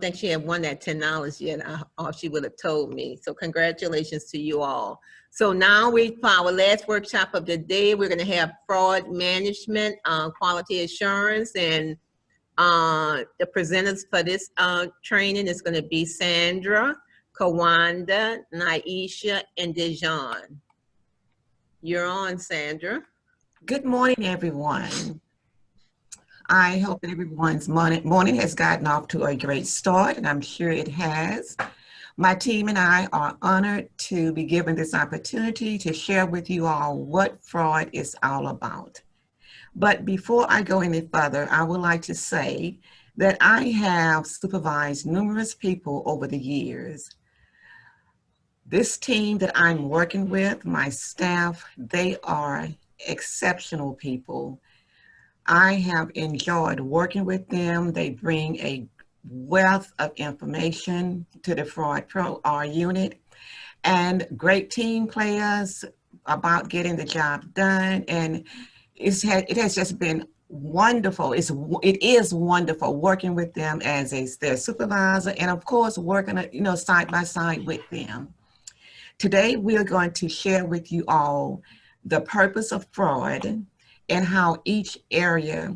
think she had won that $10 yet, or she would have told me. So congratulations to you all. So now for our last workshop of the day, we're going to have fraud management, quality assurance, and the presenters for this training is going to be Sandra, Kawanda, Naisha, and Dejan. You're on, Sandra. Good morning, everyone. I hope that everyone's morning has gotten off to a great start, and I'm sure it has. My team and I are honored to be given this opportunity to share with you all what fraud is all about. But before I go any further, I would like to say that I have supervised numerous people over the years. This team that I'm working with, my staff, they are exceptional people. I have enjoyed working with them. They bring a wealth of information to the Fraud Pro unit, and great team players about getting the job done. And it has just been wonderful. It is wonderful working with them as their supervisor, and of course working side by side with them. Today we are going to share with you all the purpose of fraud and how each area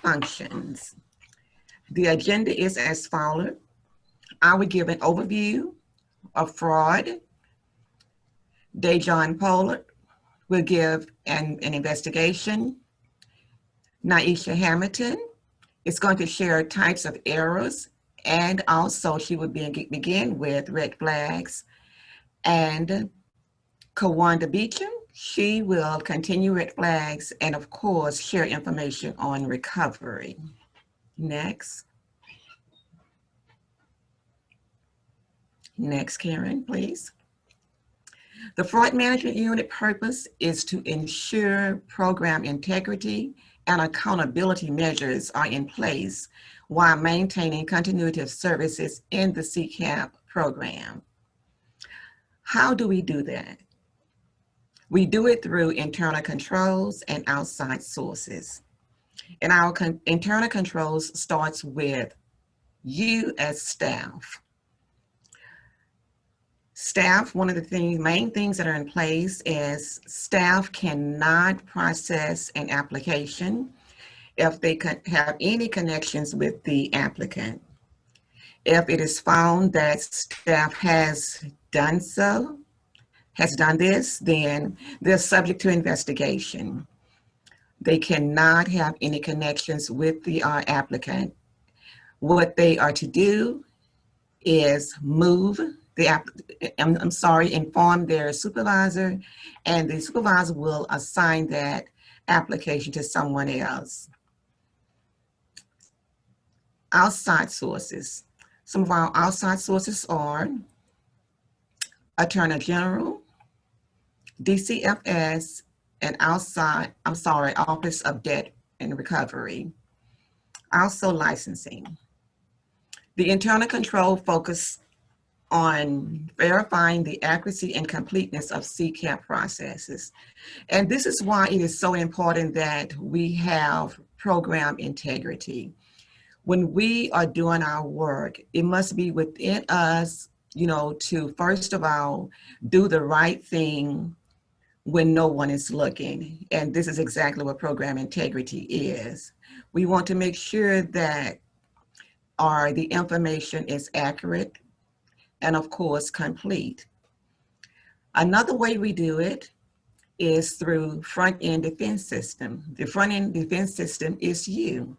functions. The agenda is as follows. I will give an overview of fraud. Dejan Pollard will give an investigation. Naisha Hamilton is going to share types of errors, and also she will begin with red flags. And Kawanda Beecham, she will continue red flags and of course share information on recovery. Next, Karen, please. The Fraud Management Unit purpose is to ensure program integrity and accountability measures are in place while maintaining continuity of services in the CCAP program. How do we do that? We do it through internal controls and outside sources. And our internal controls starts with you as staff. Staff, one of the main things that are in place is staff cannot process an application if they have any connections with the applicant. If it is found that staff has done this, then they're subject to investigation. They cannot have any connections with the applicant. What they are to do is inform their supervisor, and the supervisor will assign that application to someone else. Outside sources. Some of our outside sources are Attorney General, DCFS, and Office of Debt and Recovery. Also licensing. The internal control focus on verifying the accuracy and completeness of CCAP processes. And this is why it is so important that we have program integrity. When we are doing our work, it must be within us, to first of all, do the right thing when no one is looking. And this is exactly what program integrity is. We want to make sure that the information is accurate and of course complete. Another way we do it is through front-end defense system. The front-end defense system is you.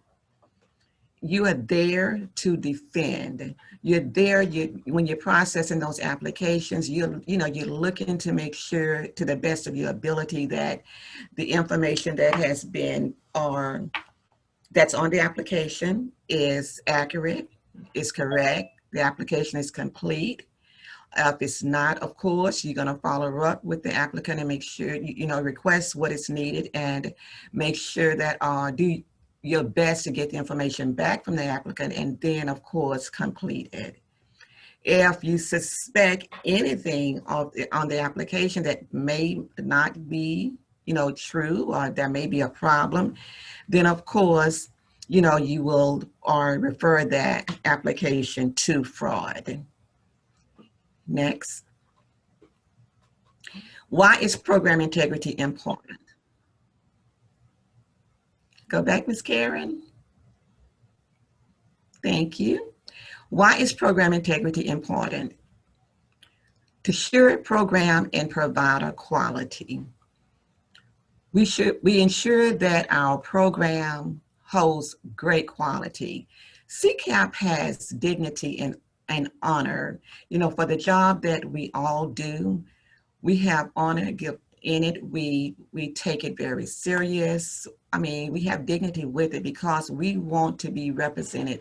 You are there to defend. You're there, when you're processing those applications, you're looking to make sure to the best of your ability that the information that has been that's on the application is accurate, is correct, the application is complete. If it's not, of course, you're going to follow up with the applicant and make sure, request what is needed and make sure that do your best to get the information back from the applicant, and then, of course, complete it. If you suspect anything on the application that may not be, true, or there may be a problem, then, of course, you will or refer that application to fraud. Next. Why is program integrity important? Go back, Ms. Karen. Thank you. Why is program integrity important? To assure program and provider quality. We ensure that our program holds great quality. CCAP has dignity and honor. For the job that we all do, we have honor in it. We take it very serious. We have dignity with it because we want to be represented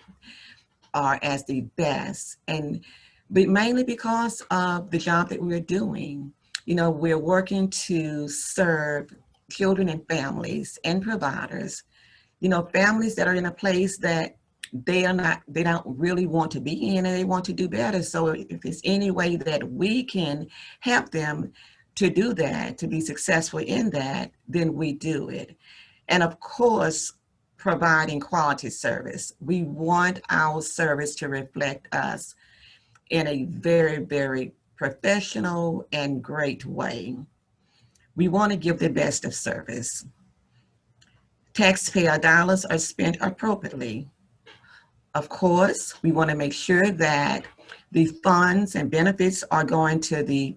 as the best, but mainly because of the job that we're doing. We're working to serve children and families and providers, families that are in a place that they don't really want to be in, and they want to do better. So if there's any way that we can help them to do that, to be successful in that, then we do it. And of course, providing quality service. We want our service to reflect us in a very, very professional and great way. We want to give the best of service. Taxpayer dollars are spent appropriately. Of course, we want to make sure that the funds and benefits are going to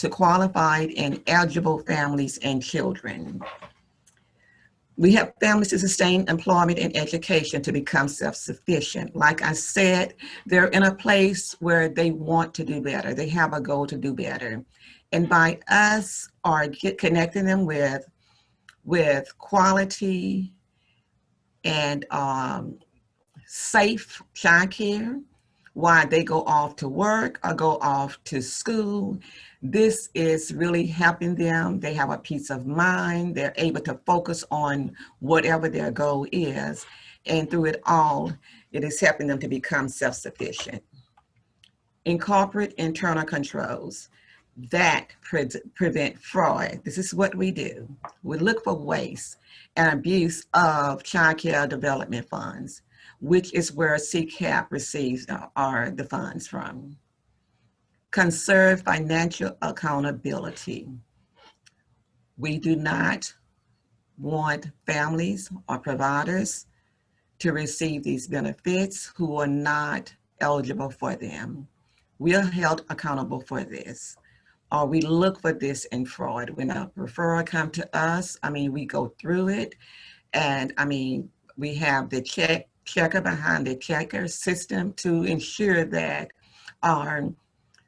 qualified and eligible families and children. We help families to sustain employment and education to become self-sufficient. Like I said, they're in a place where they want to do better. They have a goal to do better. And by us connecting them with quality and safe childcare while they go off to work or go off to school, this is really helping them. They have a peace of mind. They're able to focus on whatever their goal is. And through it all, it is helping them to become self-sufficient. Incorporate internal controls that prevent fraud. This is what we do. We look for waste and abuse of child care development funds, which is where CCAP receives the funds from. Conserve financial accountability. We do not want families or providers to receive these benefits who are not eligible for them. We are held accountable for this. Or we look for this in fraud. When a referral comes to us, we go through it, and we have the checker behind the checker system to ensure that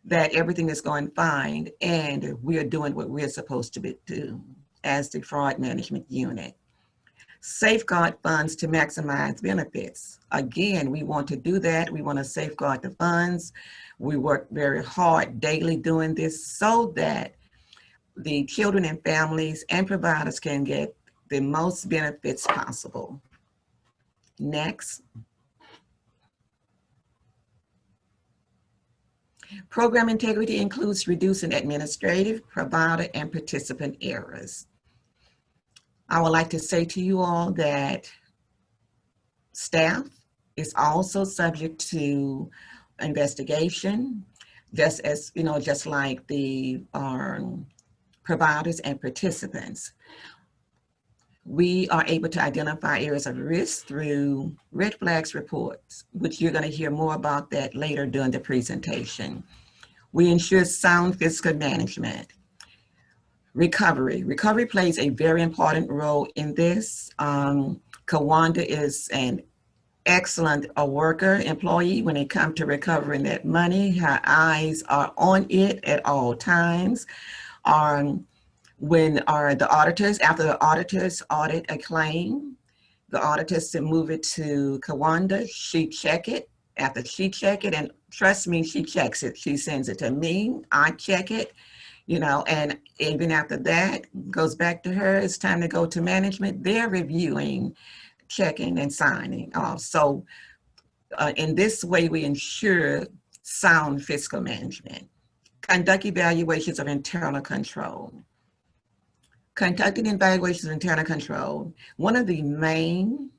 that everything is going fine and we are doing what we're supposed to do as the fraud management unit. Safeguard funds to maximize benefits. Again, we want to do that. We want to safeguard the funds. We work very hard daily doing this so that the children and families and providers can get the most benefits possible. Next. Program integrity includes reducing administrative, provider, and participant errors. I would like to say to you all that staff is also subject to investigation, just like the providers and participants. We are able to identify areas of risk through red flags reports, which you're going to hear more about that later during the presentation. We ensure sound fiscal management. Recovery plays a very important role in this. Kawanda is an excellent employee when it comes to recovering that money. Her eyes are on it at all times. When the auditors, after the auditors audit a claim, the auditors move it to Kawanda, she check it. After she check it, and trust me, she checks it. She sends it to me, I check it, and even after that, goes back to her, it's time to go to management. They're reviewing, checking, and signing off. So in this way, we ensure sound fiscal management. Conduct evaluations of internal control. Conducting evaluations of internal control, one of the main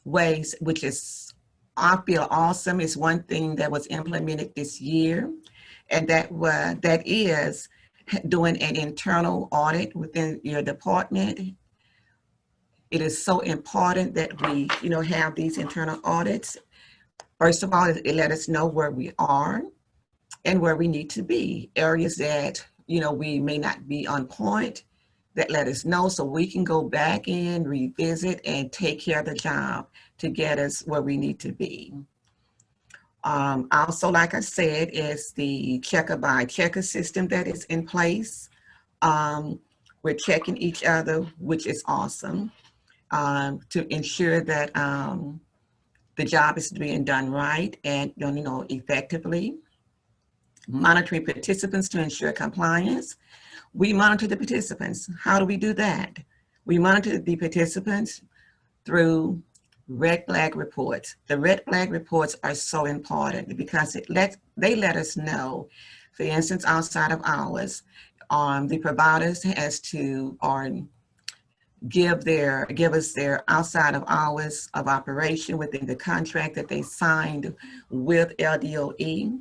ways, which is, I feel awesome, is one thing that was implemented this year, and that is doing an internal audit within your department. It is so important that we, have these internal audits. First of all, it let us know where we are and where we need to be. Areas that, we may not be on point, that let us know so we can go back in, revisit, and take care of the job to get us where we need to be. Also, like I said, is the checker by checker system that is in place. We're checking each other, which is awesome, to ensure that the job is being done right and, effectively. Monitoring participants to ensure compliance. We monitor the participants. How do we do that? We monitor the participants through red flag reports. The red flag reports are so important because they let us know, for instance, outside of hours, the providers has to give us their outside of hours of operation within the contract that they signed with LDOE.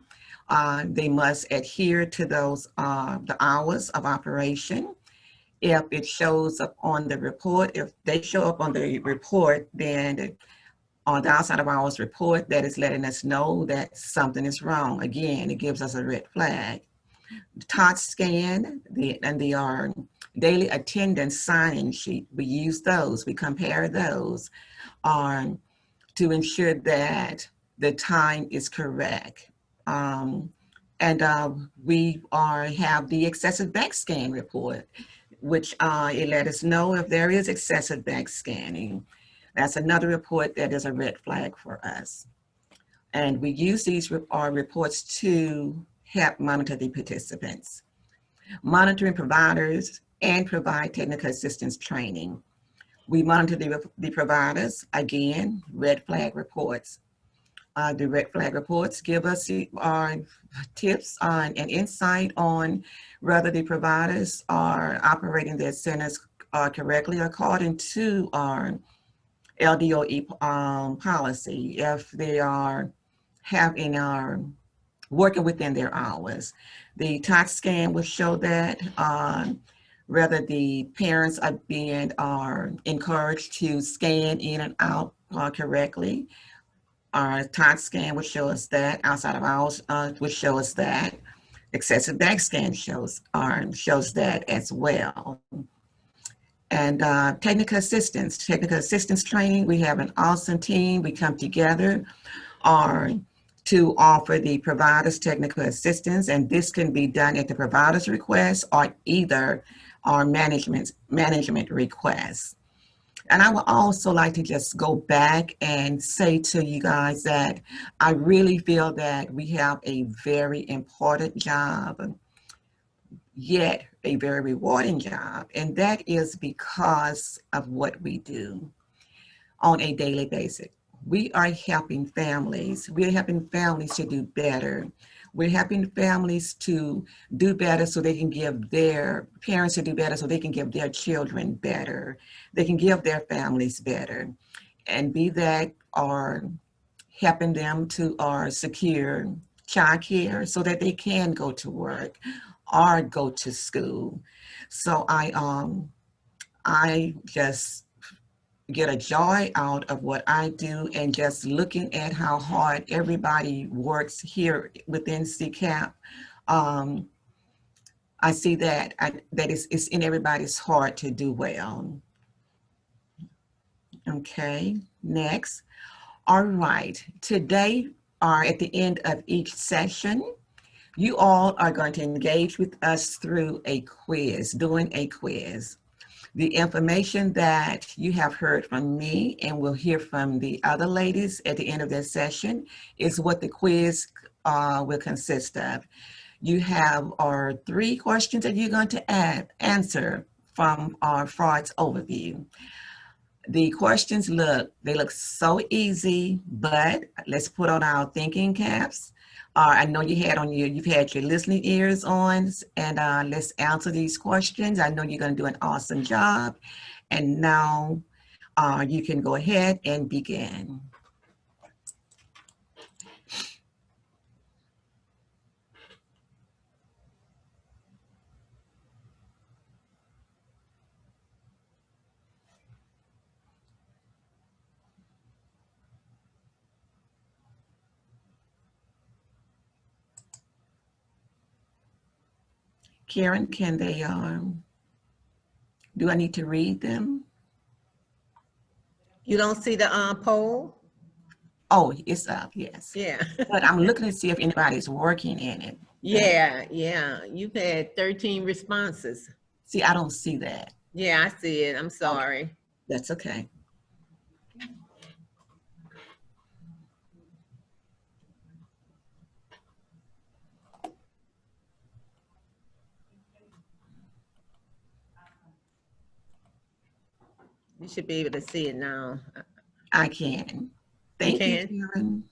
They must adhere to those the hours of operation. If it shows up on the report, if they show up on the report, then on the outside of hours report, that is letting us know that something is wrong. Again, it gives us a red flag. The TOT scan and the daily attendance sign-in sheet, we use those, we compare those to ensure that the time is correct. We have the excessive back scan report, which it let us know if there is excessive back scanning. That's another report that is a red flag for us. And we use these reports to help monitor the participants. Monitoring providers and provide technical assistance training. We monitor the providers, again, red flag reports. The red flag reports give us tips on and insight on whether the providers are operating their centers correctly according to our LDOE policy, if they are working within their hours. The TOT scan will show that whether the parents are encouraged to scan in and out correctly. Our TOT scan would show us that. Outside of hours would show us that. Excessive back scan shows that as well. And technical assistance training. We have an awesome team. We come together to offer the providers technical assistance, and this can be done at the provider's request or either our management request. And I would also like to just go back and say to you guys that I really feel that we have a very important job, yet a very rewarding job. And that is because of what we do on a daily basis. We are helping families. We're helping families to do better. We're helping families to do better so they can give their parents to do better so they can give their children better. They can give their families better. And be that or helping them to secure childcare so that they can go to work or go to school. So I just get a joy out of what I do, and just looking at how hard everybody works here within CCAP. I see that it's in everybody's heart to do well. Okay, next. All right, today or at the end of each session, you all are going to engage with us through a quiz, doing a quiz. The information that you have heard from me and we'll hear from the other ladies at the end of this session is what the quiz will consist of. You have our 3 questions that you're going to answer from our frauds overview. The questions look so easy, but let's put on our thinking caps. I know you've had your listening ears on, and let's answer these questions. I know you're going to do an awesome job. And now You can go ahead and begin. Karen, can they, do I need to read them? You don't see the poll? Oh, it's up, yes. Yeah. But I'm looking to see if anybody's working in it. Yeah. You've had 13 responses. See, I don't see that. Yeah, I see it. I'm sorry. Okay. That's okay. You should be able to see it now. I can. Thank you, can? Karen.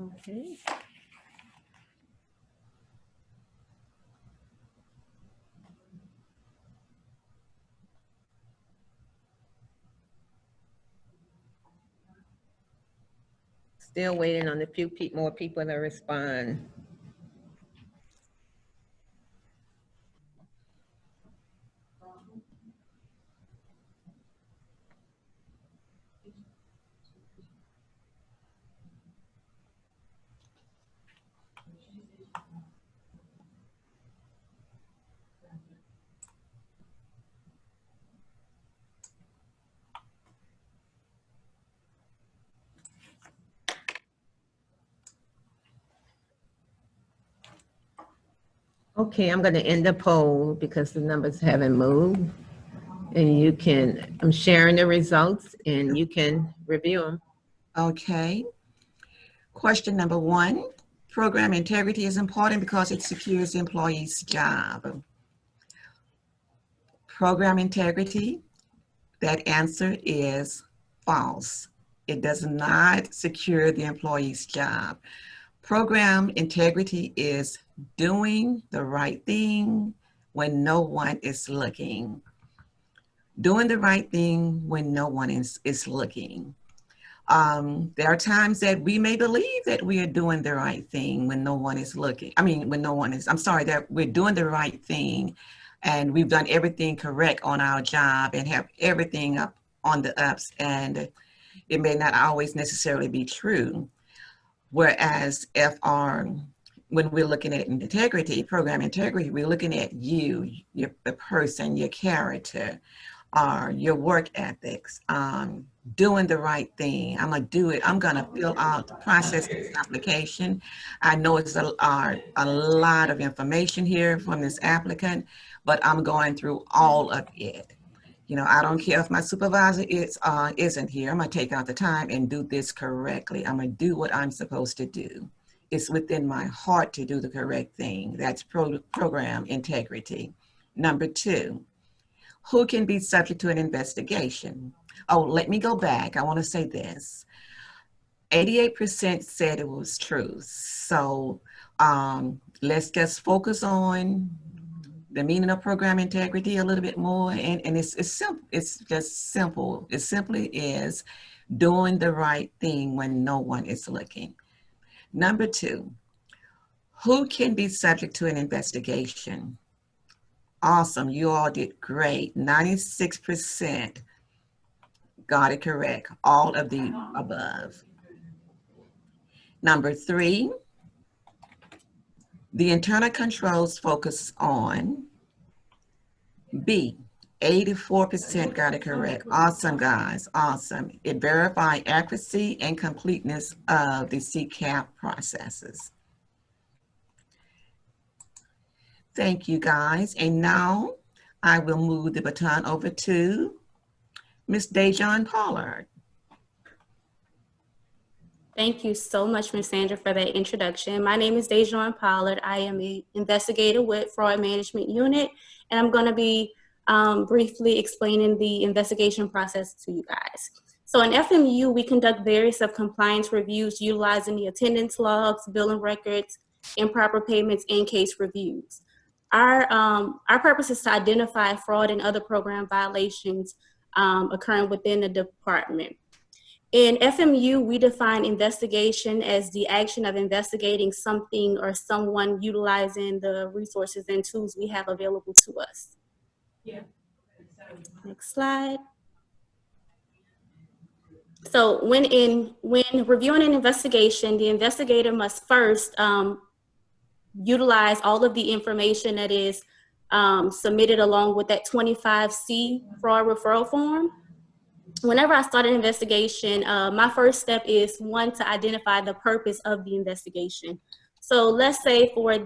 Okay. Still waiting on a few more people to respond. Okay, I'm going to end the poll because the numbers haven't moved. And I'm sharing the results and you can review them. Okay. Question number 1, program integrity is important because it secures the employee's job. Program integrity, that answer is false. It does not secure the employee's job. Program integrity is doing the right thing when no one is looking. Doing the right thing when no one is looking. There are times that we may believe that we are doing the right thing when no one is looking. That we're doing the right thing and we've done everything correct on our job and have everything up on the ups, and it may not always necessarily be true. Whereas when we're looking at integrity, program integrity, we're looking at you, the person, your character, your work ethics, doing the right thing. I'm gonna do it. I'm gonna fill out the process application. I know it's a lot of information here from this applicant, but I'm going through all of it. You know, I don't care if my supervisor isn't here. I'm gonna take out the time and do this correctly. I'm gonna do what I'm supposed to do. It's within my heart to do the correct thing. That's program integrity. Number 2, who can be subject to an investigation? Oh, let me go back. I want to say this. 88% said it was true. So let's just focus on the meaning of program integrity a little bit more. And it's simple. It's just simple. It simply is doing the right thing when no one is looking. Number 2, who can be subject to an investigation? Awesome, you all did great. 96% got it correct, all of the above. Number 3, the internal controls focus on B. 84% got it correct. Awesome, guys, awesome. It verified accuracy and completeness of the CCAP processes. Thank you, guys. And now I will move the baton over to Ms. Dejon Pollard. Thank you so much, Ms. Sandra, for that introduction. My name is Dejon Pollard. I am an investigator with Fraud Management Unit, and I'm going to be briefly explaining the investigation process to you guys. So in FMU, we conduct various of compliance reviews utilizing the attendance logs, billing records, improper payments, and case reviews. Our purpose is to identify fraud and other program violations occurring within the department. In FMU, we define investigation as the action of investigating something or someone utilizing the resources and tools we have available to us. Yeah. Next slide. So when reviewing an investigation, the investigator must first utilize all of the information that is submitted along with that 25C fraud referral form. Whenever I start an investigation, my first step is one, to identify the purpose of the investigation. So let's say for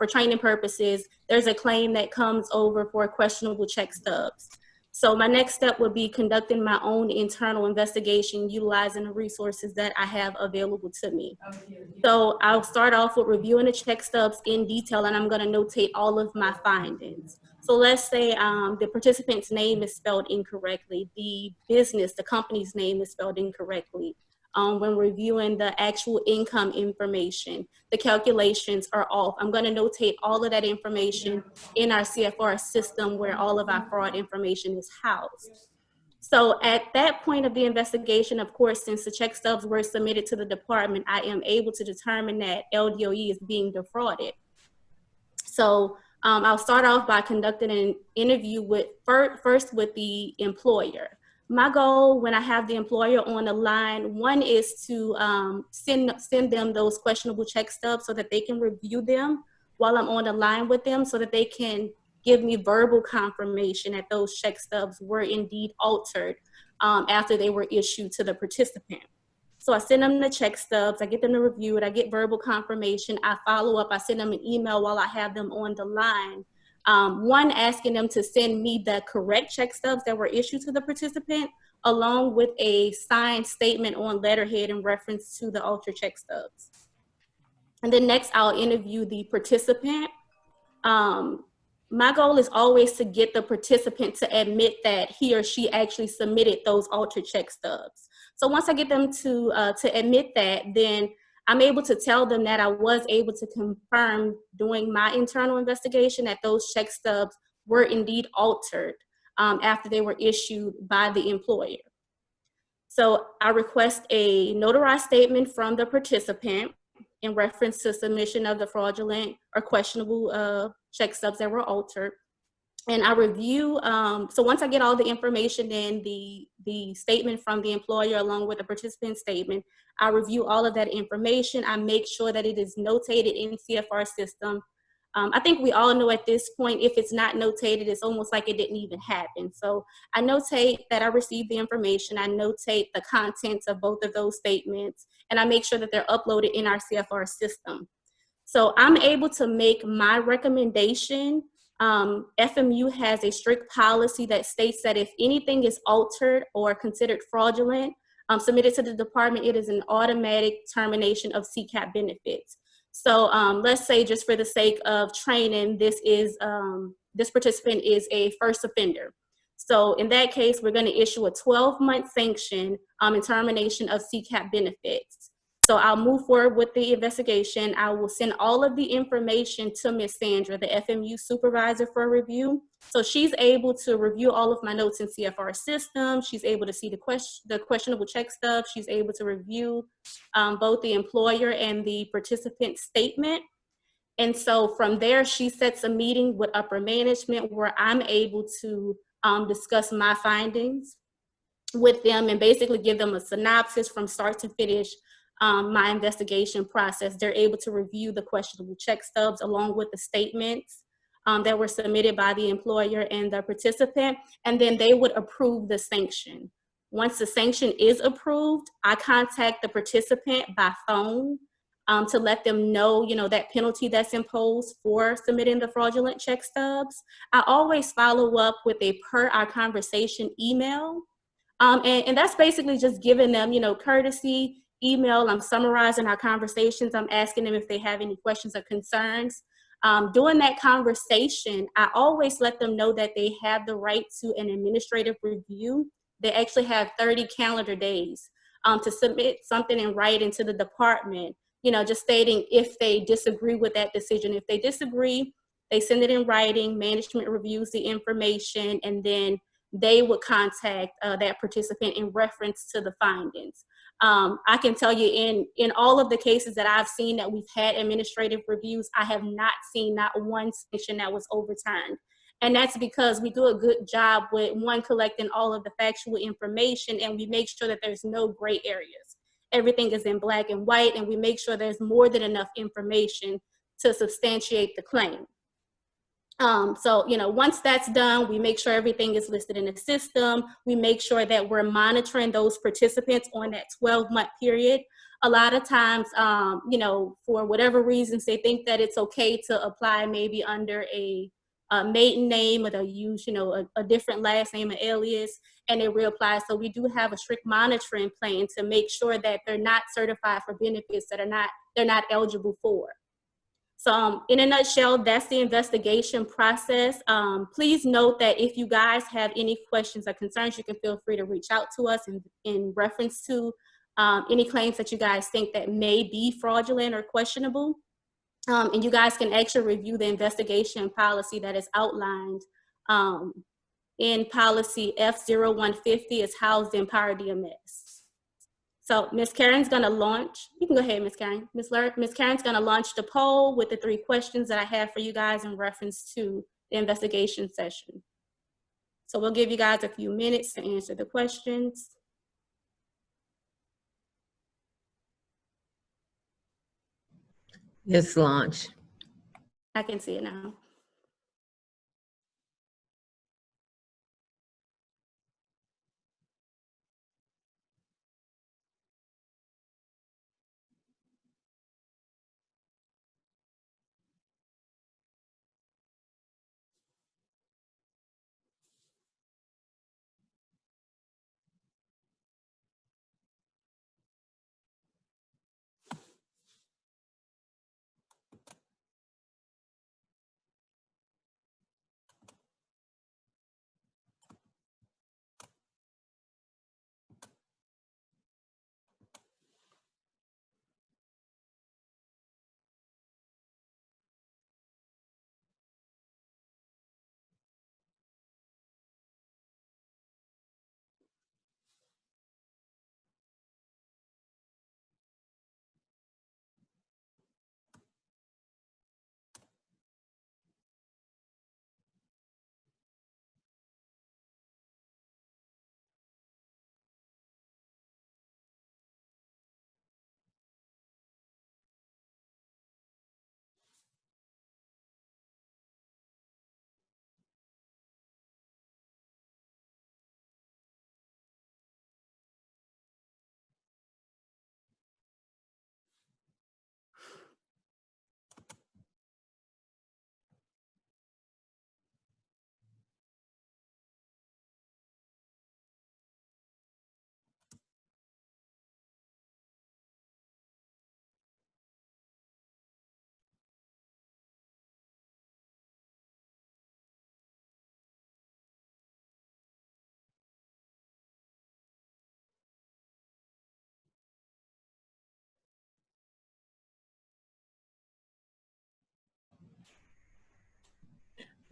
training purposes, there's a claim that comes over for questionable check stubs. So my next step would be conducting my own internal investigation utilizing the resources that I have available to me. So I'll start off with reviewing the check stubs in detail, and I'm going to notate all of my findings. So let's say the participant's name is spelled incorrectly, the company's name is spelled incorrectly. When reviewing the actual income information, the calculations are off. I'm going to notate all of that information in our CFR system where all of our fraud information is housed. So at that point of the investigation, of course, since the check stubs were submitted to the department, I am able to determine that LDOE is being defrauded. So I'll start off by conducting an interview first with the employer. My goal when I have the employer on the line, one is to send them those questionable check stubs so that they can review them while I'm on the line with them, so that they can give me verbal confirmation that those check stubs were indeed altered after they were issued to the participant. So I send them the check stubs, I get them to review it, I get verbal confirmation, I follow up, I send them an email while I have them on the line. One, asking them to send me the correct check stubs that were issued to the participant, along with a signed statement on letterhead in reference to the altered check stubs. And then next, I'll interview the participant. My goal is always to get the participant to admit that he or she actually submitted those altered check stubs. So once I get them to admit that, then I'm able to tell them that I was able to confirm during my internal investigation that those check stubs were indeed altered after they were issued by the employer. So I request a notarized statement from the participant in reference to submission of the fraudulent or questionable check stubs that were altered. And I review, so once I get all the information in the statement from the employer along with the participant statement, I review all of that information. I make sure that it is notated in CFR system. I think we all know at this point, if it's not notated, it's almost like it didn't even happen. So I notate that I received the information. I notate the contents of both of those statements, and I make sure that they're uploaded in our CFR system. So I'm able to make my recommendation. FMU has a strict policy that states that if anything is altered or considered fraudulent, submitted to the department, it is an automatic termination of CCAP benefits. So let's say, just for the sake of training, this participant is a first offender. So in that case, we're going to issue a 12-month sanction in termination of CCAP benefits. So I'll move forward with the investigation. I will send all of the information to Ms. Sandra, the FMU supervisor, for review. So she's able to review all of my notes in CFR system. She's able to see the questionable check stuff. She's able to review both the employer and the participant statement. And so from there, she sets a meeting with upper management where I'm able to discuss my findings with them and basically give them a synopsis from start to finish my investigation process. They're able to review the questionable check stubs along with the statements that were submitted by the employer and the participant, and then they would approve the sanction. Once the sanction is approved, I contact the participant by phone to let them know, that penalty that's imposed for submitting the fraudulent check stubs. I always follow up with a per our conversation email. And that's basically just giving them, courtesy, email, I'm summarizing our conversations. I'm asking them if they have any questions or concerns. During that conversation, I always let them know that they have the right to an administrative review. They actually have 30 calendar days to submit something in writing to the department, you know, just stating if they disagree with that decision. If they disagree, they send it in writing, management reviews the information, and then they would contact that participant in reference to the findings. I can tell you in all of the cases that I've seen that we've had administrative reviews, I have not seen not one sanction that was overturned. And that's because we do a good job with collecting all of the factual information, and we make sure that there's no gray areas. Everything is in black and white, and we make sure there's more than enough information to substantiate the claim. So, you know, once that's done, we make sure everything is listed in the system. We make sure that we're monitoring those participants on that 12-month period. A lot of times, you know, for whatever reasons, they think that it's okay to apply maybe under a maiden name, or they'll use, you know, a different last name, an alias, and they reapply. So we do have a strict monitoring plan to make sure that they're not certified for benefits that they're not eligible for. So in a nutshell, that's the investigation process. Please note that if you guys have any questions or concerns, you can feel free to reach out to us in reference to any claims that you guys think that may be fraudulent or questionable. And you guys can actually review the investigation policy that is outlined in policy F0150. It's housed in Power DMS. So Ms. Karen's gonna launch, you can go ahead, Ms. Karen. Ms. Karen's gonna launch the poll with the 3 questions that I have for you guys in reference to the investigation session. So we'll give you guys a few minutes to answer the questions. It's launch. I can see it now.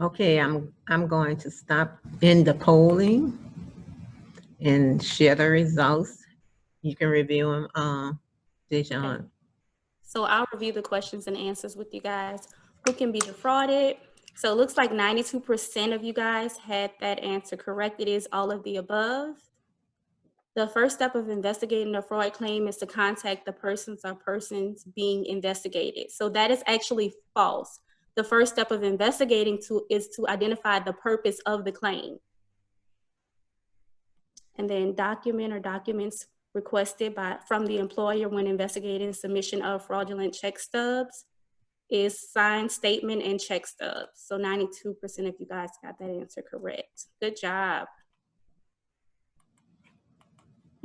Okay, I'm going to stop in the polling and share the results. You can review them, Dejan. Okay. So I'll review the questions and answers with you guys. Who can be defrauded? So it looks like 92% of you guys had that answer correct. It is all of the above. The first step of investigating a fraud claim is to contact the persons or persons being investigated. So that is actually false. The first step of investigating is to identify the purpose of the claim. And then document or documents requested from the employer when investigating submission of fraudulent check stubs is signed statement and check stubs. So 92% of you guys got that answer correct. Good job.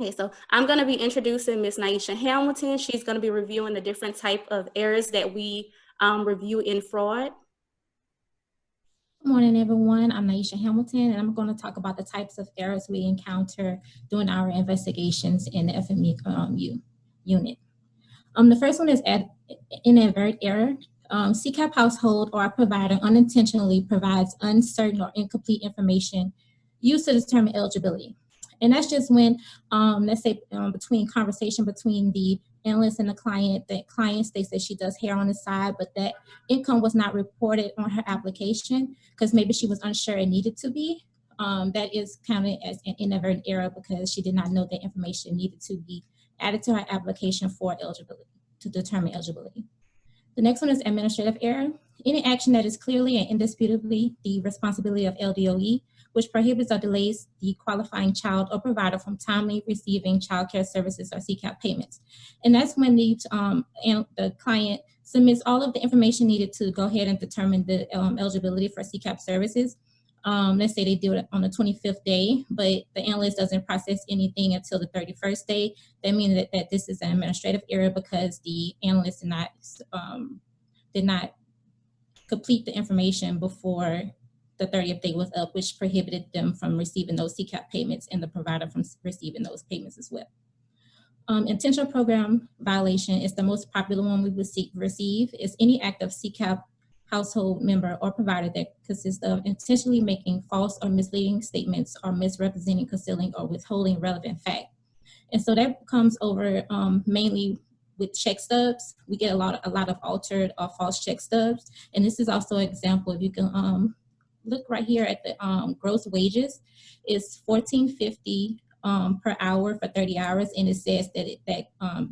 Okay, so I'm going to be introducing Ms. Naisha Hamilton. She's going to be reviewing the different type of errors that we review in fraud. Good morning, everyone. I'm Naisha Hamilton, and I'm going to talk about the types of errors we encounter during our investigations in the FMU unit. The first one is inadvertent error. CCAP household or a provider unintentionally provides uncertain or incomplete information used to determine eligibility. And that's just when, let's say, between conversation between the analyst and the client states that she does hair on the side, but that income was not reported on her application because maybe she was unsure it needed to be. That is counted as an inadvertent error because she did not know that information needed to be added to her application for eligibility, to determine eligibility. The next one is administrative error. Any action that is clearly and indisputably the responsibility of LDOE, which prohibits or delays the qualifying child or provider from timely receiving child care services or CCAP payments. And that's when the client submits all of the information needed to go ahead and determine the eligibility for CCAP services. Let's say they do it on the 25th day, but the analyst doesn't process anything until the 31st day. That means that this is an administrative error because the analyst did not complete the information before the 30th day was up, which prohibited them from receiving those CCAP payments and the provider from receiving those payments as well. Intentional program violation is the most popular one we receive. Is any act of CCAP household member or provider that consists of intentionally making false or misleading statements or misrepresenting, concealing, or withholding relevant fact. And so that comes over mainly with check stubs. We get a lot of altered or false check stubs. And this is also an example. If you can look right here at the gross wages, is $14.50 per hour for 30 hours, and it says that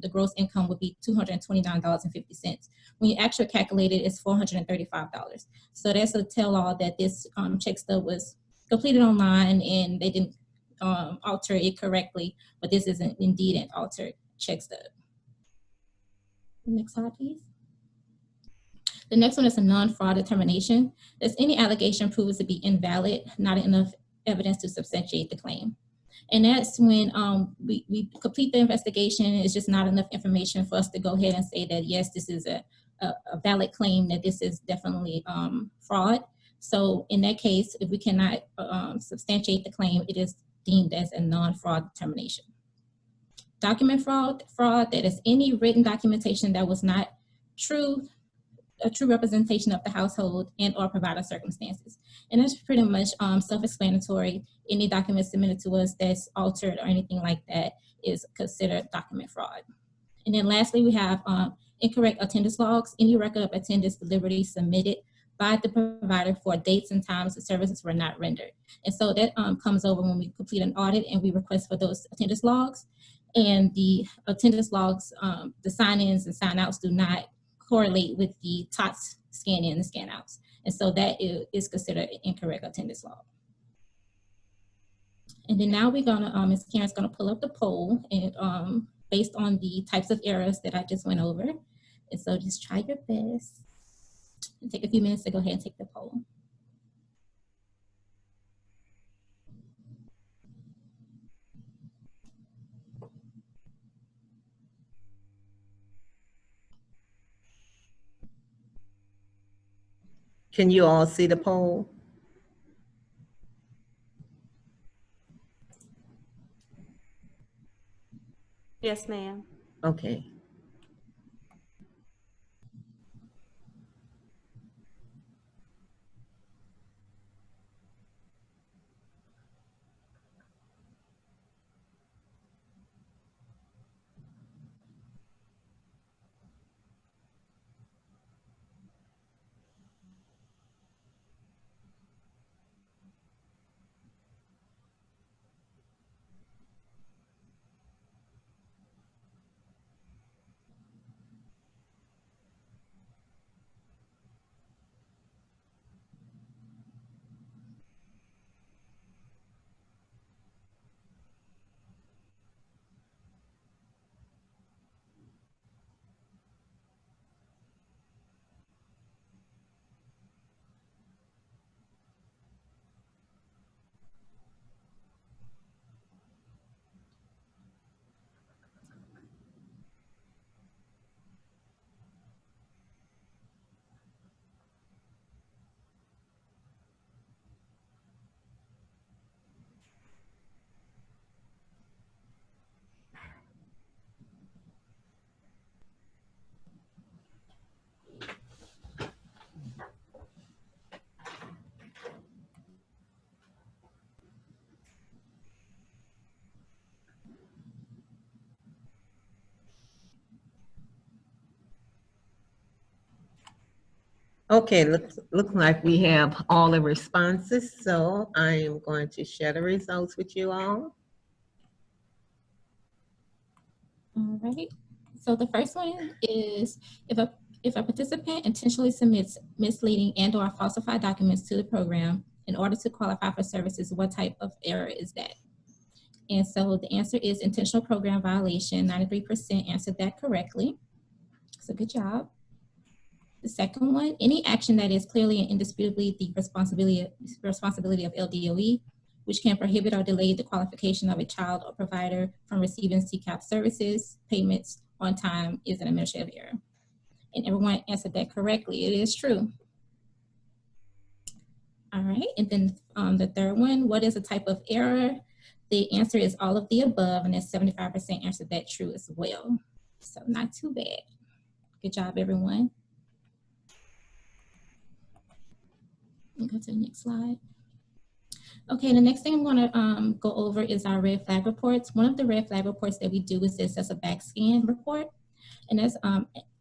the gross income would be $229.50. When you actually calculate it, it's $435. So that's a tell-all that this check stub was completed online and they didn't alter it correctly, but this isn't indeed an altered check stub. Next slide, please. The next one is a non-fraud determination. Does any allegation proves to be invalid, not enough evidence to substantiate the claim? And that's when we complete the investigation. It's just not enough information for us to go ahead and say that, yes, this is a valid claim, that this is definitely fraud. So in that case, if we cannot substantiate the claim, it is deemed as a non-fraud determination. Document fraud, that is any written documentation that was not a true representation of the household and or provider circumstances. And that's pretty much self-explanatory. Any document submitted to us that's altered or anything like that is considered document fraud. And then lastly, we have incorrect attendance logs. Any record of attendance delivery submitted by the provider for dates and times the services were not rendered. And so that comes over when we complete an audit and we request for those attendance logs. And the attendance logs, the sign-ins and sign-outs do not correlate with the TOTS scan-in and scan-outs. And so that is considered an incorrect attendance log. And then now we're gonna, Ms. Karen's gonna pull up the poll and based on the types of errors that I just went over. And so just try your best and take a few minutes to go ahead and take the poll. Can you all see the poll? Yes, ma'am. Okay. Okay, looks like we have all the responses, so I am going to share the results with you all. All right. So the first one is if a participant intentionally submits misleading and/or falsified documents to the program in order to qualify for services, what type of error is that? And so the answer is intentional program violation. 93% answered that correctly. So good job. The second one, any action that is clearly and indisputably the responsibility of LDOE, which can prohibit or delay the qualification of a child or provider from receiving CCAP services, payments on time, is an administrative error. And everyone answered that correctly. It is true. All right, and then the third one, what is a type of error? The answer is all of the above, and then 75% answered that true as well. So not too bad. Good job, everyone. Go to the next slide. Okay, the next thing I'm going to go over is our red flag reports. One of the red flag reports that we do is this as a back scan report, and as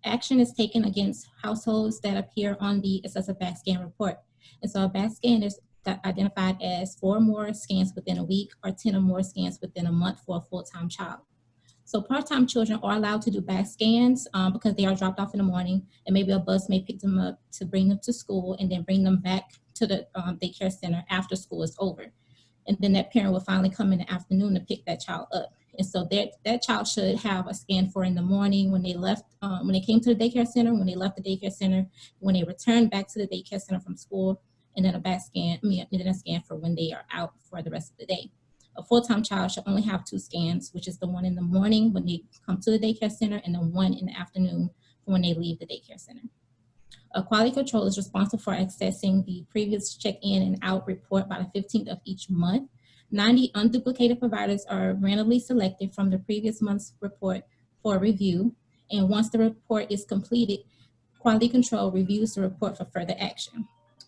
action is taken against households that appear on the excessive back scan report. And so a back scan is identified as 4 or more scans within a week or 10 or more scans within a month for a full-time child. So part-time children are allowed to do back scans because they are dropped off in the morning, and maybe a bus may pick them up to bring them to school and then bring them back to the daycare center after school is over. And then that parent will finally come in the afternoon to pick that child up. And so that child should have a scan for in the morning when they left, when they came to the daycare center, when they left the daycare center, when they returned back to the daycare center from school, and then a back scan, and then a scan for when they are out for the rest of the day. A full-time child should only have 2 scans, which is the one in the morning when they come to the daycare center and the one in the afternoon when they leave the daycare center. A quality control is responsible for accessing the previous check-in and out report by the 15th of each month. 90 unduplicated providers are randomly selected from the previous month's report for review. And once the report is completed, quality control reviews the report for further action.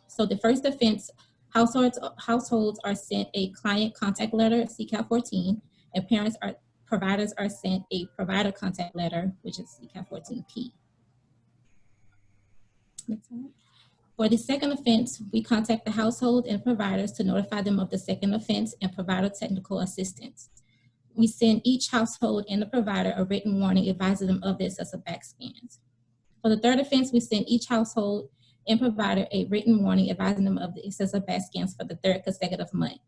So the first offense, households are sent a client contact letter, CCAP 14, and providers are sent a provider contact letter, which is CCAP 14P. For the second offense, we contact the household and providers to notify them of the second offense and provide technical assistance. We send each household and the provider a written warning advising them of the excessive back scans. For the third offense, we send each household and provider a written warning advising them of the excessive back scans for the 3rd consecutive month.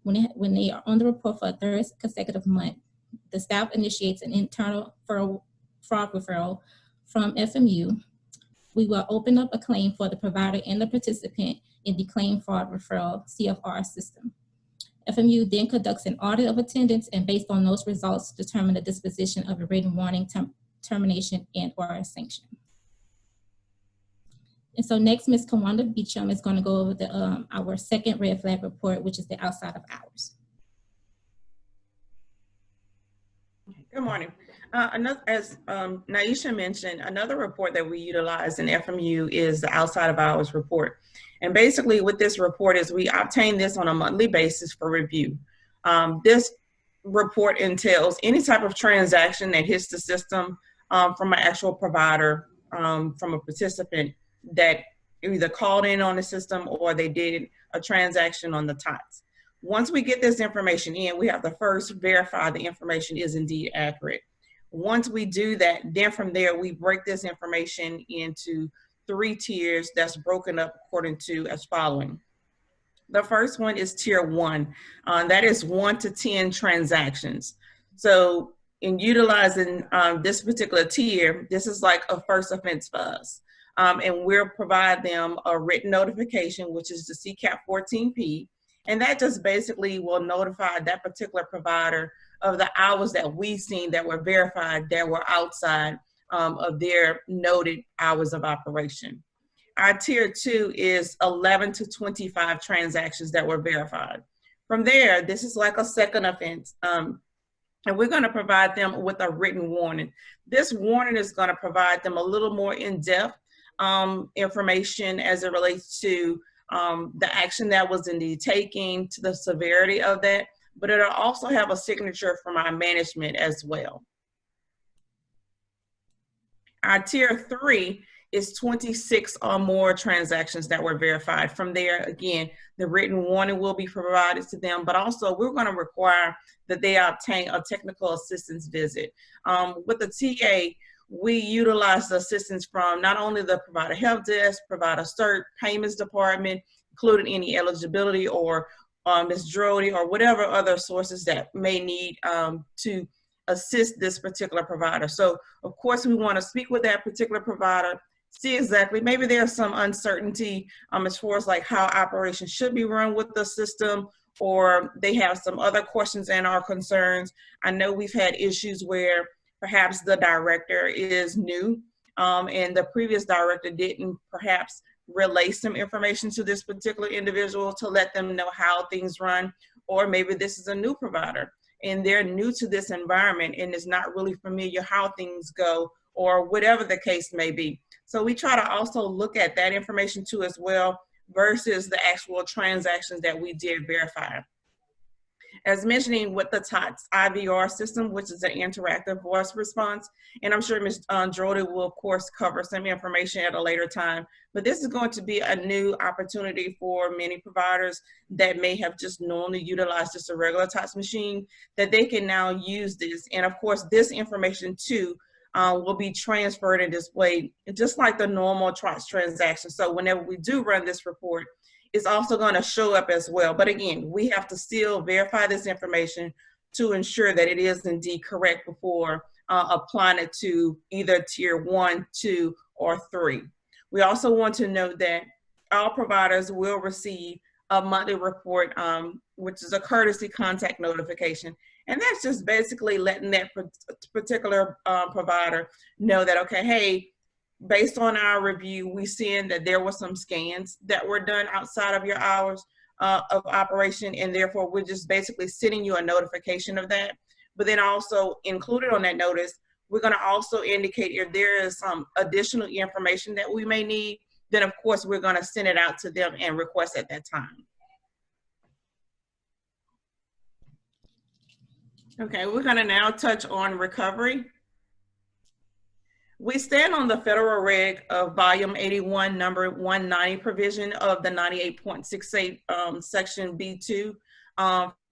When they are on the report for a 3rd consecutive month, the staff initiates an internal fraud referral from FMU. We will open up a claim for the provider and the participant in the claim fraud referral CFR system. FMU then conducts an audit of attendance, and based on those results, determine the disposition of a written warning, termination, and or a sanction. And so next, Ms. Kawanda Beecham is going to go over our second red flag report, which is the outside of hours. Good morning. As Naisha mentioned, another report that we utilize in FMU is the outside of hours report. And basically what this report is, we obtain this on a monthly basis for review. This report entails any type of transaction that hits the system from an actual provider, from a participant that either called in on the system or they did a transaction on the TOTS. Once we get this information in, we have to first verify the information is indeed accurate. Once we do that, then from there, we break this information into 3 tiers that's broken up according to as following. The first one is tier 1. That is 1 to 10 transactions. So in utilizing this particular tier, this is like a first offense for us. And we'll provide them a written notification, which is the CCAP 14P. And that just basically will notify that particular provider of the hours that we've seen that were verified that were outside of their noted hours of operation. Our tier 2 is 11 to 25 transactions that were verified. From there, this is like a second offense. And we're going to provide them with a written warning. This warning is going to provide them a little more in-depth information as it relates to the action that was indeed taken, to the severity of that, but it'll also have a signature from our management as well. Our tier 3 is 26 or more transactions that were verified. From there, again, the written warning will be provided to them, but also we're going to require that they obtain a technical assistance visit. With the TA, we utilize the assistance from not only the provider help desk, provider cert, payments department, including any eligibility or Ms. Drody or whatever other sources that may need to assist this particular provider. So of course we want to speak with that particular provider, see exactly, maybe there's some uncertainty as far as like how operations should be run with the system, or they have some other questions and or concerns. I know we've had issues where perhaps the director is new and the previous director didn't perhaps relay some information to this particular individual to let them know how things run, or maybe this is a new provider and they're new to this environment and is not really familiar how things go, or whatever the case may be. So we try to also look at that information too as well, versus the actual transactions that we did verify. As mentioning with the TOTS IVR system, which is an interactive voice response, and I'm sure Ms. Drody will of course cover some information at a later time, but this is going to be a new opportunity for many providers that may have just normally utilized just a regular TOTS machine, that they can now use this. And of course, this information too will be transferred and displayed just like the normal TOTS transaction. So whenever we do run this report, it's also going to show up as well. But again, we have to still verify this information to ensure that it is indeed correct before applying it to either tier 1, 2, or 3. We also want to note that all providers will receive a monthly report, which is a courtesy contact notification. And that's just basically letting that particular provider know that, okay, hey, based on our review, we seen that there were some scans that were done outside of your hours of operation, and therefore we're just basically sending you a notification of that. But then also included on that notice, we're going to also indicate if there is some additional information that we may need, then of course we're going to send it out to them and request at that time. Okay, we're going to now touch on recovery. We stand on the federal reg of volume 81, number 190 provision of the 98.68 section B2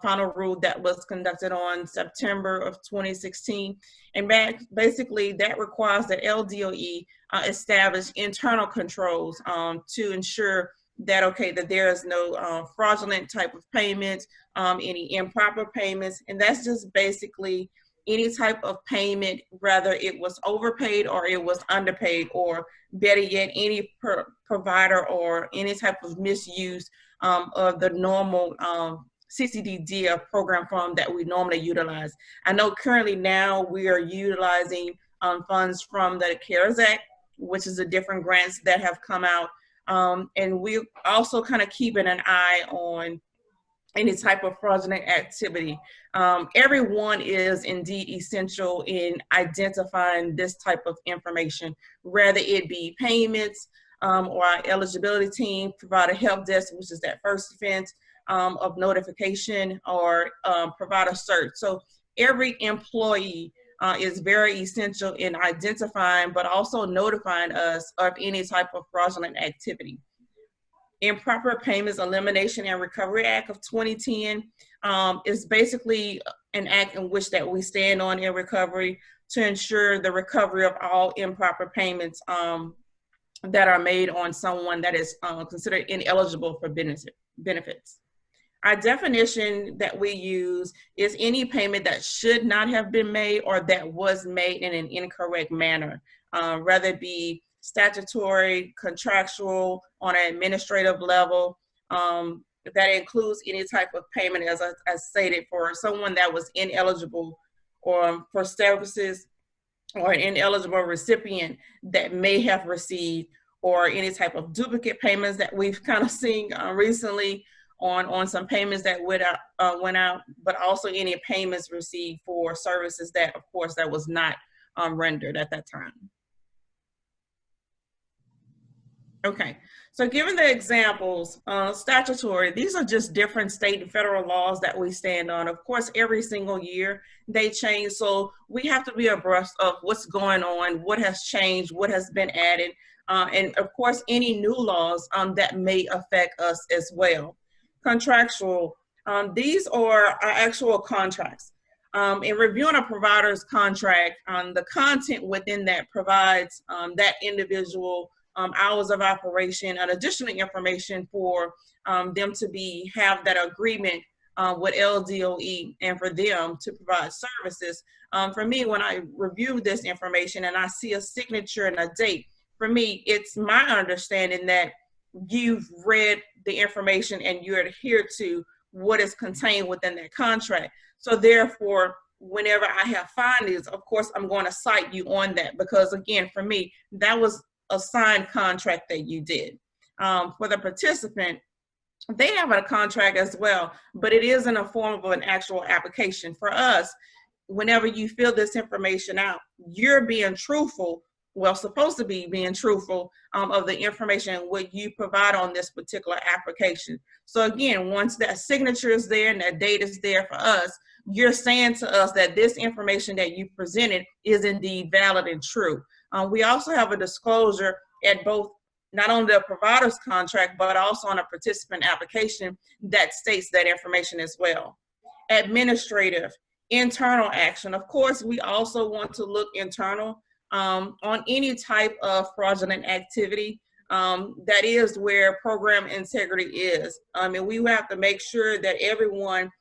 final rule that was conducted on September of 2016. And basically that requires that LDOE establish internal controls to ensure that, okay, that there is no fraudulent type of payments, any improper payments, and that's just basically any type of payment, whether it was overpaid or it was underpaid, or better yet, any provider or any type of misuse of the normal CCDD program form that we normally utilize. I know currently now we are utilizing funds from the CARES Act, which is the different grants that have come out. And we're also kind of keeping an eye on any type of fraudulent activity. Everyone is indeed essential in identifying this type of information, whether it be payments or our eligibility team, provider help desk, which is that first offense of notification, or provider search. So every employee is very essential in identifying, but also notifying us of any type of fraudulent activity. Improper Payments Elimination and Recovery Act of 2010 is basically an act in which that we stand on in recovery to ensure the recovery of all improper payments that are made on someone that is considered ineligible for benefits. Our definition that we use is any payment that should not have been made or that was made in an incorrect manner, whether it be statutory, contractual, on an administrative level. That includes any type of payment, as I stated, for someone that was ineligible or for services, or an ineligible recipient that may have received, or any type of duplicate payments that we've kind of seen recently on some payments that went out, but also any payments received for services that, of course, that was not rendered at that time. Okay, so given the examples, statutory, these are just different state and federal laws that we stand on. Of course, every single year they change, so we have to be abreast of what's going on, what has changed, what has been added. and of course, any new laws that may affect us as well. Contractual, these are our actual contracts. In reviewing a provider's contract, the content within that provides that individual hours of operation and additional information for them to have that agreement with LDOE and for them to provide services. For me, when I review this information and I see a signature and a date, for me, it's my understanding that you've read the information and you adhere to what is contained within that contract. So therefore, whenever I have findings, of course, I'm going to cite you on that because, again, for me, that was a signed contract that you did. For the participant, they have a contract as well, but it is in a form of an actual application. For us, whenever you fill this information out, you're being truthful, well, supposed to be being truthful of the information what you provide on this particular application. So again, once that signature is there and that date is there for us, you're saying to us that this information that you presented is indeed valid and true. We also have a disclosure at both, not only the provider's contract, but also on a participant application that states that information as well. Administrative, internal action. Of course, we also want to look internal on any type of fraudulent activity. That is where program integrity is. And we have to make sure that everyone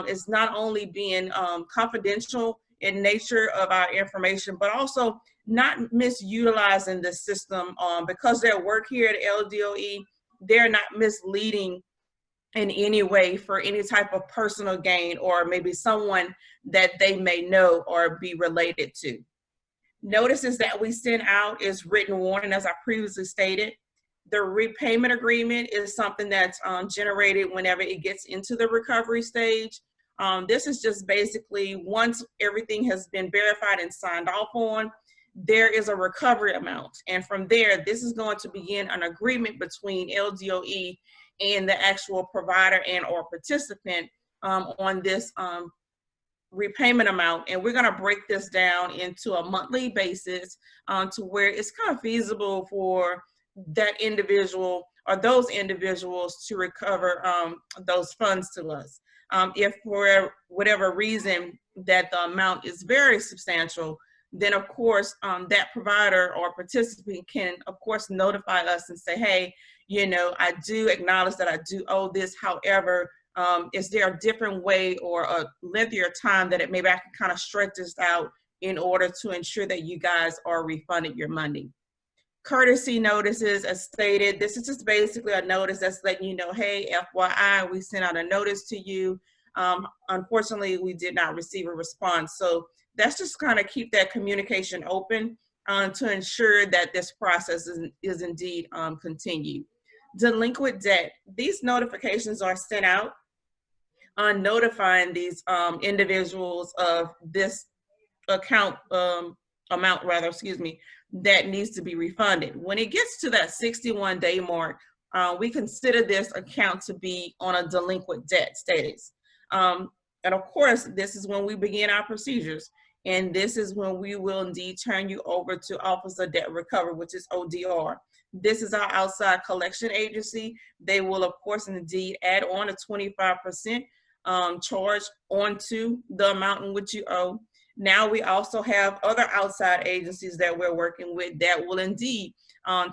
is not only being confidential in nature of our information, but also not misutilizing the system because their work here at LDOE, they're not misleading in any way for any type of personal gain or maybe someone that they may know or be related to. Notices that we send out is written warning, as I previously stated. The repayment agreement is something that's generated whenever it gets into the recovery stage. This is just basically once everything has been verified and signed off on, there is a recovery amount. And from there, this is going to begin an agreement between LDOE and the actual provider and or participant on this repayment amount. And we're going to break this down into a monthly basis to where it's kind of feasible for that individual or those individuals to recover those funds to us. If for whatever reason that the amount is very substantial, then of course that provider or participant can of course notify us and say, hey, you know, I do acknowledge that I do owe this. However, is there a different way or a lengthier time that maybe I can kind of stretch this out in order to ensure that you guys are refunded your money? Courtesy notices, as stated, this is just basically a notice that's letting you know, hey, FYI, we sent out a notice to you. Unfortunately, we did not receive a response. So that's just kind of keep that communication open to ensure that this process is indeed continued. Delinquent debt. These notifications are sent out on notifying these individuals of this account amount, rather, excuse me, that needs to be refunded. When it gets to that 61-day mark, we consider this account to be on a delinquent debt status. And of course, this is when we begin our procedures. And this is when we will indeed turn you over to Office of Debt Recovery, which is ODR. This is our outside collection agency. They will, of course, indeed add on a 25% charge onto the amount in which you owe. Now we also have other outside agencies that we're working with that will indeed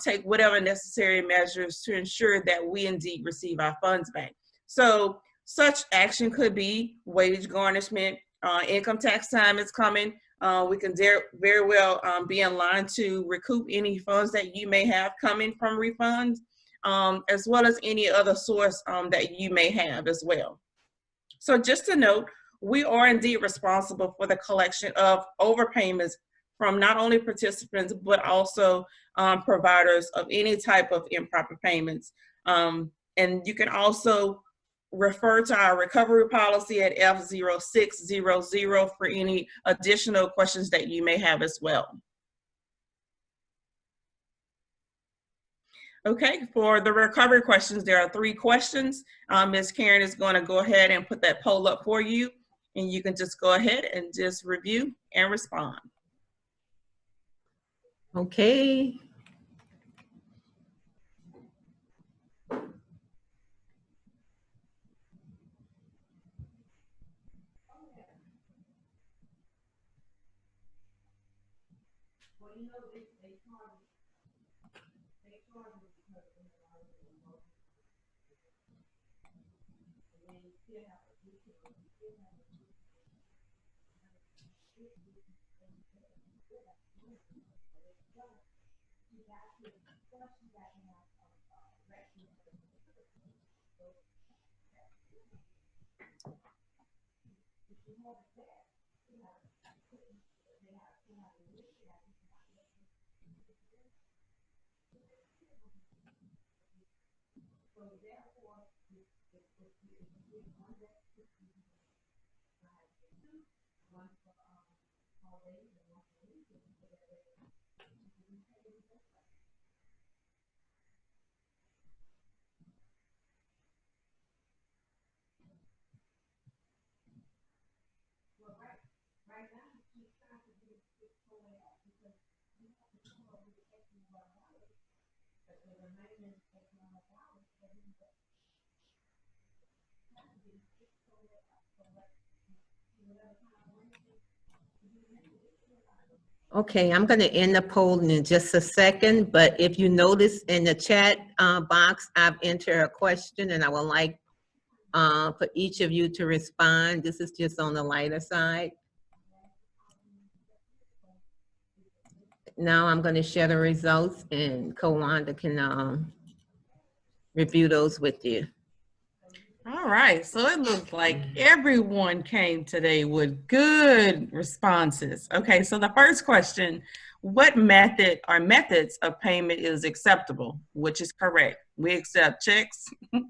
take whatever necessary measures to ensure that we indeed receive our funds back. So such action could be wage garnishment, income tax time is coming. We can very well be in line to recoup any funds that you may have coming from refunds, as well as any other source that you may have as well. So just to note, we are indeed responsible for the collection of overpayments from not only participants, but also providers of any type of improper payments. And you can also refer to our recovery policy at F0600 for any additional questions that you may have as well. Okay, for the recovery questions, there are 3 questions. Ms. Karen is going to go ahead and put that poll up for you, and you can just go ahead and just review and respond. Okay. Okay, I'm going to end the poll in just a second, but if you notice in the chat box, I've entered a question and I would like for each of you to respond. This is just on the lighter side. Now I'm going to share the results and Kawanda can review those with you. All right, so it looks like everyone came today with good responses. Okay, so the first question, what method or methods of payment is acceptable? Which is correct. We accept checks.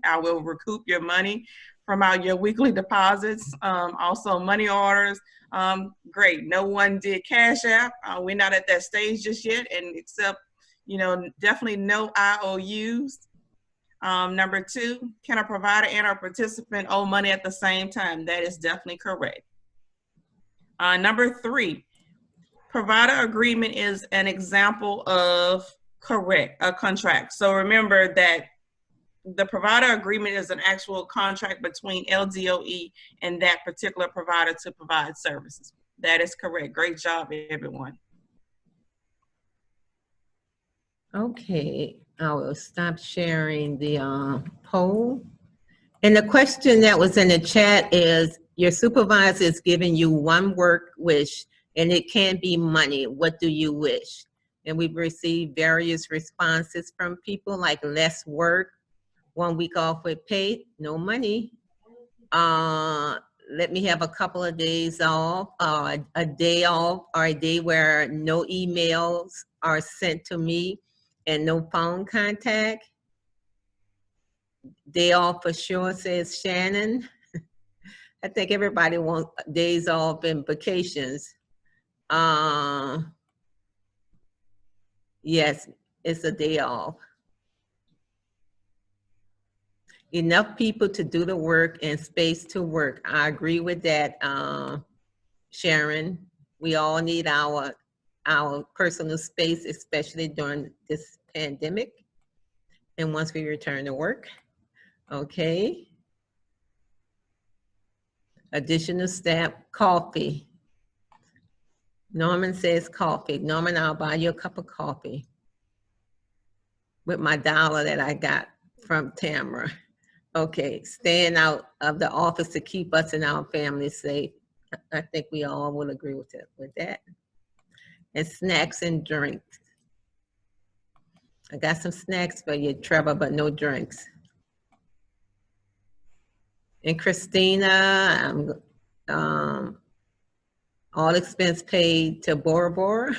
I will recoup your money from your weekly deposits. Also money orders. Great, no one did Cash App. We're not at that stage just yet, and except, you know, definitely no IOUs. Number 2, can a provider and a participant owe money at the same time? That is definitely correct. Number 3, provider agreement is an example of a contract. So remember that the provider agreement is an actual contract between LDOE and that particular provider to provide services. That is correct. Great job, everyone. Okay, I will stop sharing the poll. And the question that was in the chat is, your supervisor is giving you one work wish and it can be money. What do you wish? And we've received various responses from people like less work, 1 week off with pay, no money. Let me have a couple of days off, a day off, or a day where no emails are sent to me and no phone contact. Day off for sure, says Shannon. I think everybody wants days off and vacations. Yes, it's a day off. Enough people to do the work and space to work. I agree with that, Sharon. We all need our personal space, especially during this pandemic. And once we return to work, okay. Additional staff, coffee. Norman says coffee. Norman, I'll buy you a cup of coffee with my $1 that I got from Tamara. Okay, staying out of the office to keep us and our families safe. I think we all will agree with that. And snacks and drinks. I got some snacks for you, Trevor, but no drinks. And Christina, all expense paid to Bora Bora.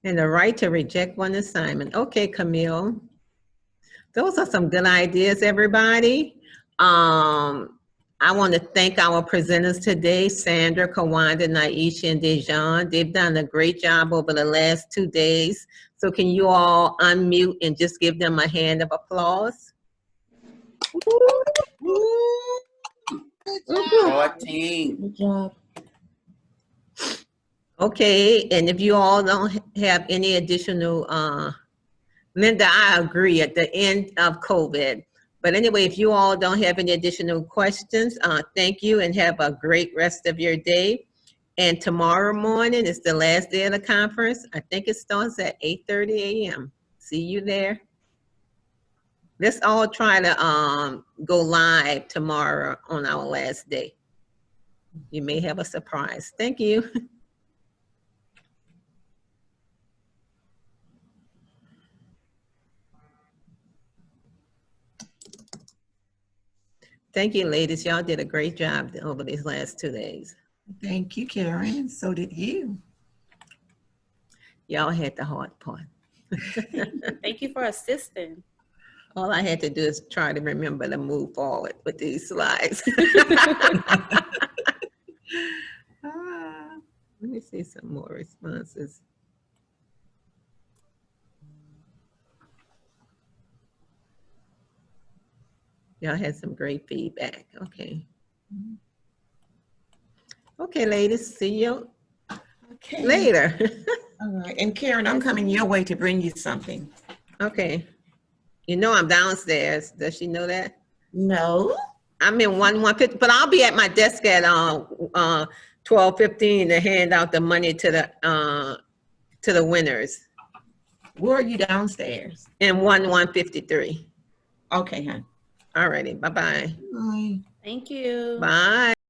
And the right to reject one assignment. Okay, Camille. Those are some good ideas, everybody. I want to thank our presenters today, Sandra, Kawanda, Naisha, and Dejan. They've done a great job over the last 2 days. So can you all unmute and just give them a hand of applause? Good job. Okay, and if you all don't have any additional, Linda, I agree at the end of COVID. But anyway, if you all don't have any additional questions, thank you and have a great rest of your day. And tomorrow morning is the last day of the conference. I think it starts at 8:30 a.m. See you there. Let's all try to go live tomorrow on our last day. You may have a surprise. Thank you. Thank you, ladies. Y'all did a great job over these last 2 days. Thank you, Karen. So did you. Y'all had the hard part. Thank you for assisting. All I had to do is try to remember to move forward with these slides. Let me see some more responses. Y'all had some great feedback. Okay. Okay, ladies, see you Okay. later. All right. And Karen, I'm coming your way to bring you something. Okay. You know I'm downstairs. Does she know that? No. I'm in 150, but I'll be at my desk at 12:15 to hand out the money to the winners. Where are you downstairs? In 153. Okay, hon. All righty. Bye-bye. Bye. Thank you. Bye.